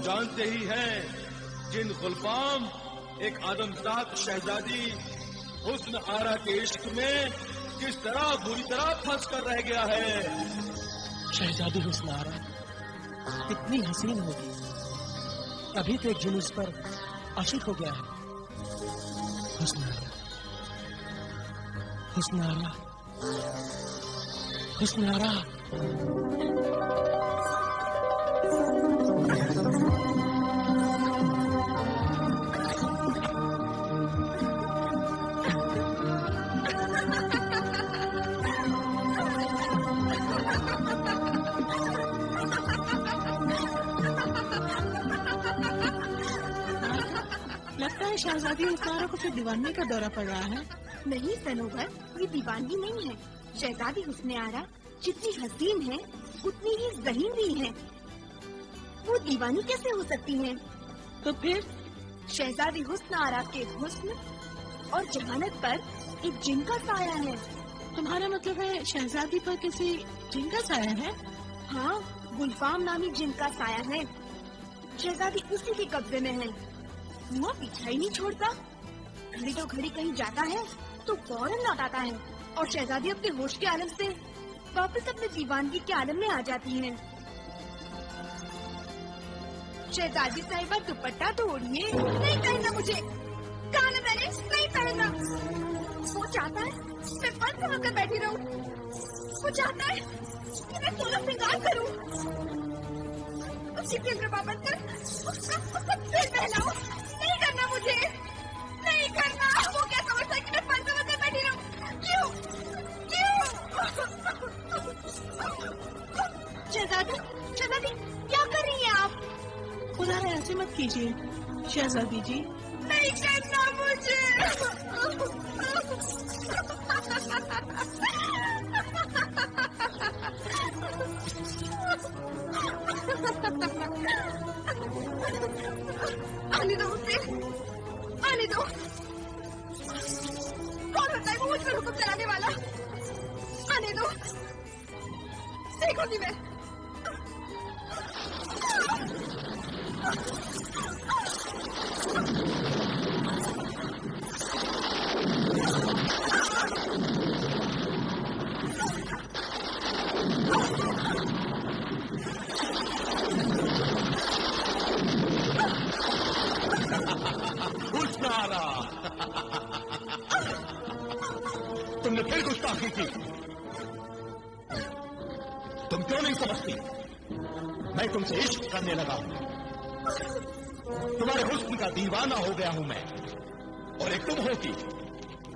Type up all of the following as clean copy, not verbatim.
جانتے ہی ہیں جن غلفام ایک آدمزاد شہزادی حسن آرا کے عشق میں کس طرح بری طرح پھنس کر رہ گیا ہے. شہزادی حسن آرا کتنی حسین ہوگی، ابھی تو ایک جن اس پر عاشق ہو گیا ہے. حسن آرا، حسن آرا، حسن آرا. لگتا ہے شہزادی حسن آرا کو پھر دیوانگی کا دورہ پڑ رہا ہے. نہیں سنوبر، یہ دیوانگی نہیں ہے. شہزادی حسن آرا جتنی حسین ہے اتنی ہی ذہین بھی ہے. وہ دیوانی کیسے ہو سکتی ہیں؟ تو پھر شہزادی حسن آرا کے حسن اور جہانت پر ایک جن کا سایہ ہے. تمہارا مطلب ہے شہزادی پر کسی جن کا سایہ ہے؟ ہاں، گلفام نامی جن کا سایہ ہے. شہزادی اسی کے قبضے میں ہے. وہ پیچھا ہی نہیں چھوڑتا. گھڑی تو گھڑی کہیں جاتا ہے تو فوراً لوٹ آتا ہے اور شہزادی اپنے ہوش کے عالم سے واپس اپنے دیوانگی کے عالم میں آ جاتی ہیں. شہزادی صاحبہ دوپٹہ تو اوڑھیے. نہیں پہننا مجھے. کہا نا میں نے نہیں پہننا. وہ چاہتا ہے میں بند ہو کر بیٹھی رہوں. وہ چاہتا ہے کہ میں سولہ سنگار کروں. اسی کے بند کر اس کا پھر پہناؤں. نہیں کرنا مجھے. نہیں کرنا. وہ کیا سمجھتا ہے کہ میں بند ہو کر بیٹھی رہوں؟ کیوں؟ شہزادی، شہزادی کیا کر رہی ہیں آپ؟ خدا رہا ایسے مت کیجیے شہزادی جی. نہیں کرنا مجھے. آنے دو اسے. آنے دو. کون ہوتا ہے وہ مجھ پر حکم چلانے والا؟ آنے دو. دیکھو گی میں. حسن آرا، تم نے پھر گستاخی کی. تم کیوں نہیں سمجھتی میں تم سے عشق کرنے لگا ہوں. تمہارے حسن کا دیوانہ ہو گیا ہوں میں. اور ایک تم ہوتی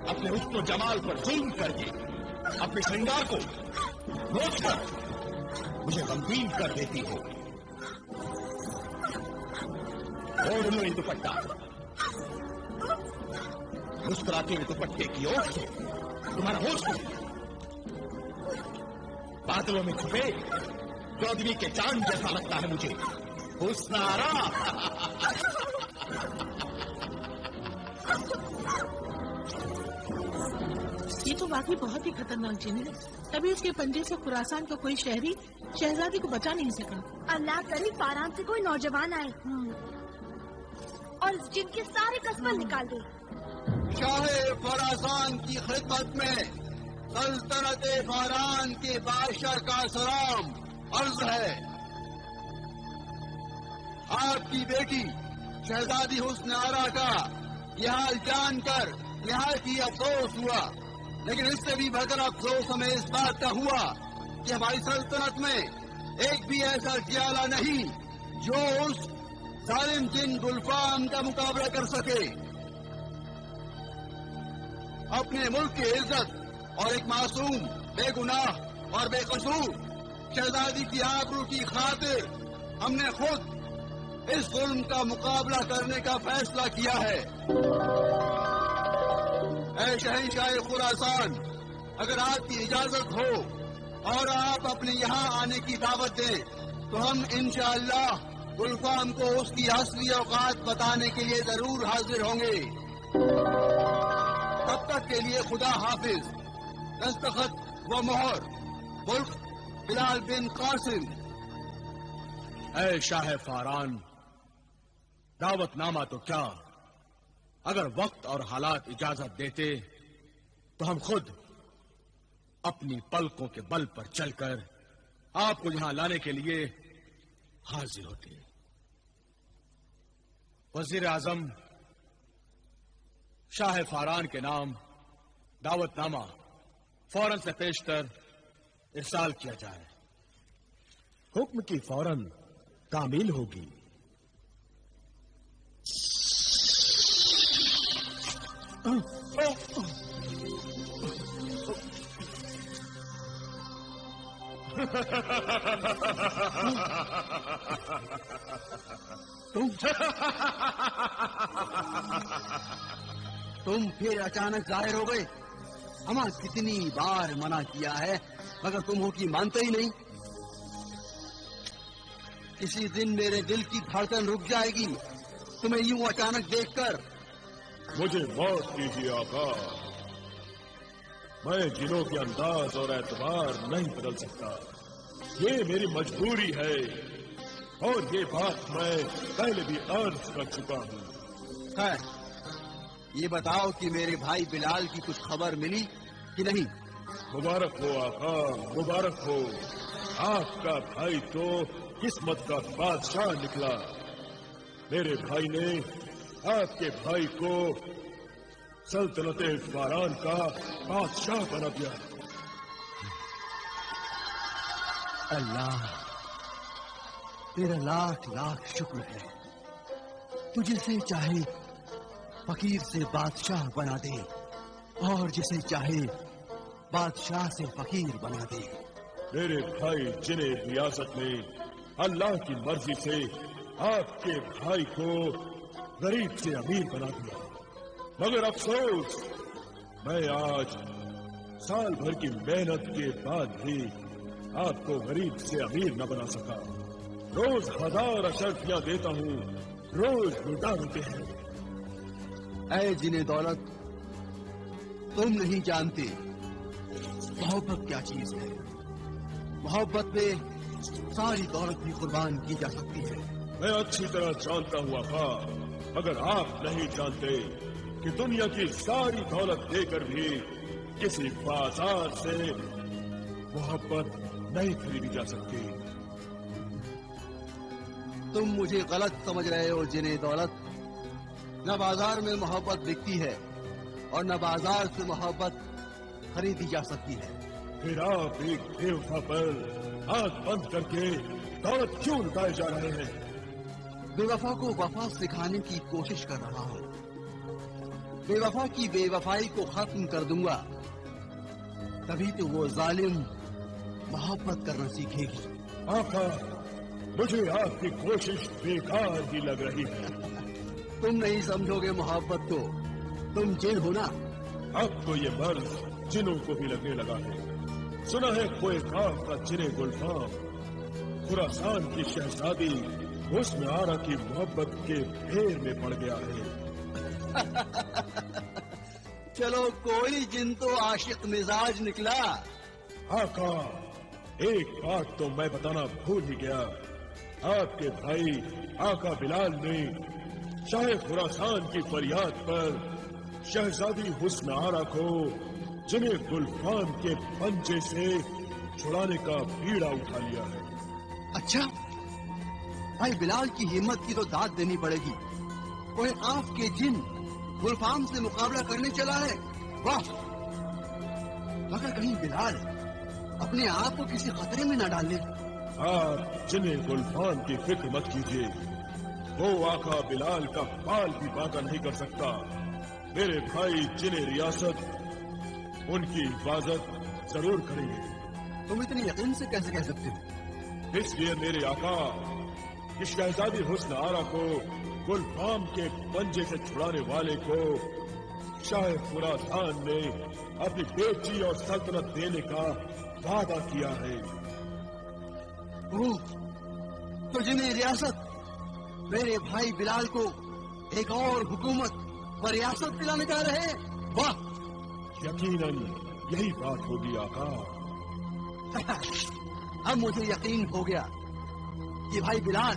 اپنے حسن و جمال پر ظلم کر کے اپنے شرنگار کو روک کر مجھے غمگین کر دیتی ہو. اوڑھ لو یہ دوپٹہ. مسکراتے ہوئے دوپٹے کی اوٹ سے تمہارا حسن بادلوں میں چھپے چودھویں کے چاند جیسا لگتا ہے مجھے. حسن آرا. یہ تو واقعی بہت ہی خطرناک جن ہے. تبھی اس کے پنجے سے خراسان کا کوئی شہری شہزادی کو بچا نہیں سکا. اللہ کرے فاران سے کوئی نوجوان آئے اور اس جن کے سارے قصبے نکال دے. شاہ خراسان کی خدمت میں سلطنت فاران کے بادشاہ کا سلام عرض ہے. آپ کی بیٹی شہزادی حسن آرا کا یہ حال جان کر نہایت ہی افسوس ہوا. لیکن اس سے بھی بڑھ کر افسوس ہمیں اس بات کا ہوا کہ ہماری سلطنت میں ایک بھی ایسا جیالہ نہیں جو اس ظالم جن گلفام کا مقابلہ کر سکے. اپنے ملک کی عزت اور ایک معصوم بے گناہ اور بے قصور شہزادی کی آبرو کی خاطر ہم نے خود اس ظلم کا مقابلہ کرنے کا فیصلہ کیا ہے. اے شہنشاہ خراسان، اگر آپ کی اجازت ہو اور آپ اپنے یہاں آنے کی دعوت دیں تو ہم انشاءاللہ گلفام کو اس کی اصلی اوقات بتانے کے لیے ضرور حاضر ہوں گے. تب تک کے لیے خدا حافظ. دستخط و مہر ملک بلال بن قاسم. اے شاہ فاران، دعوت نامہ تو کیا، اگر وقت اور حالات اجازت دیتے تو ہم خود اپنی پلکوں کے بل پر چل کر آپ کو یہاں لانے کے لیے حاضر ہوتے. وزیر اعظم شاہ فاران کے نام دعوت نامہ فوراً سے پیش کر ارسال کیا جائے. حکم کی فوراً تعمیل ہوگی. تم پھر اچانک ظاہر ہو گئے. ہمیں کتنی بار منع کیا ہے مگر تم ہو کہ مانتے ہی نہیں. کسی دن میرے دل کی دھڑکن رک جائے گی تمہیں یوں اچانک دیکھ کر. مجھے موت کیجیے آقا، میں جنوں کے انداز اور اعتبار نہیں بدل سکتا. یہ میری مجبوری ہے اور یہ بات میں پہلے بھی عرض کر چکا ہوں. خیر یہ بتاؤ کہ میرے بھائی بلال کی کچھ خبر ملی کہ نہیں؟ مبارک ہو آقا، مبارک ہو. آپ کا بھائی تو قسمت کا بادشاہ نکلا. میرے بھائی نے آپ کے بھائی کو سلطنت فاران کا بادشاہ بنا دیا. اللہ تیرا لاکھ لاکھ شکر ہے. تو جسے چاہے فقیر سے بادشاہ بنا دے اور جسے چاہے بادشاہ سے فقیر بنا دے. میرے بھائی جنہیں ریاست نے اللہ کی مرضی سے آپ کے بھائی کو غریب سے امیر بنا دیا. مگر افسوس میں آج سال بھر کی محنت کے بعد بھی آپ کو غریب سے امیر نہ بنا سکا. روز ہزار اشرفیاں دیتا ہوں، روز لوٹا دیتے ہیں. اے جنہیں دولت تم نہیں جانتے محبت کیا چیز ہے. محبت میں ساری دولت بھی قربان کی جا سکتی ہے. میں اچھی طرح جانتا ہوں آقا، مگر آپ نہیں جانتے کہ دنیا کی ساری دولت دے کر بھی کسی بازار سے محبت نہیں خریدی جا سکتی. تم مجھے غلط سمجھ رہے ہو جنہیں دولت. نہ بازار میں محبت بکتی ہے اور نہ بازار سے محبت خریدی جا سکتی ہے. پھر آپ ایک بے وفا پر آنکھ بند کر کے دولت کیوں لٹائے جا رہے ہیں؟ بے وفا کو وفا سکھانے کی کوشش کر رہا ہوں. بے وفا کی بے وفائی کو ختم کر دوں گا تبھی تو وہ ظالم محبت کرنا سیکھے گی. آقا مجھے آپ کی کوشش بیکار ہی لگ رہی ہے. تم نہیں سمجھو گے محبت کو. تم جن ہو نا. اب تو یہ مرض جنوں کو بھی لگنے لگا ہے. سنا ہے کوئی کاف کا جنیں گلفام خراسان کی شہزادی حسن آرا کی محبت کے پھیر میں پڑ گیا ہے. چلو کوئی جن تو عاشق مزاج نکلا. آقا ایک بات تو میں بتانا بھول ہی گیا. آپ کے بھائی آقا بلال نے شاہ خراسان کی فریاد پر شہزادی حسن آرا کو جنہیں گلفام کے پنجے سے چھڑانے کا بیڑا اٹھا لیا ہے. اچھا بھائی بلال کی ہمت کی تو داد دینی پڑے گی. کوئی آف کے جن گلفام سے مقابلہ کرنے چلا ہے. واہ. مگر کہیں بلال اپنے آپ کو کسی خطرے میں نہ ڈال لے. آپ جنہیں گلفام کی فکر مت کیجیے. وہ آقا بلال کا بال بھی باقا نہیں کر سکتا. میرے بھائی جنہیں ریاست ان کی حفاظت ضرور کریں گے. تم اتنی یقین سے کیسے کہہ سکتے ہو؟ اس لیے میرے آقا کہ شہزادی حسن آرا کو گلفام کے پنجے سے چھڑانے والے کو شاہ خراسان نے اپنی بیٹی اور سلطنت دینے کا وعدہ کیا ہے. تو جنہیں ریاست میرے بھائی بلال کو ایک اور حکومت و ریاست دلانے جا رہے ہیں. واہ. یقیناً یہی بات ہوگی آقا. اب مجھے یقین ہو گیا کہ بھائی بلال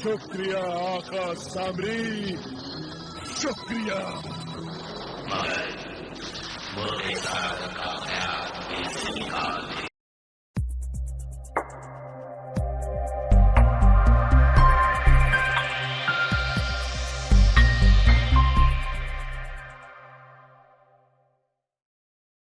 شکریہ آقا سامری، شکریہ۔ مگر مرغ سعادت کا خیال دل سے نکال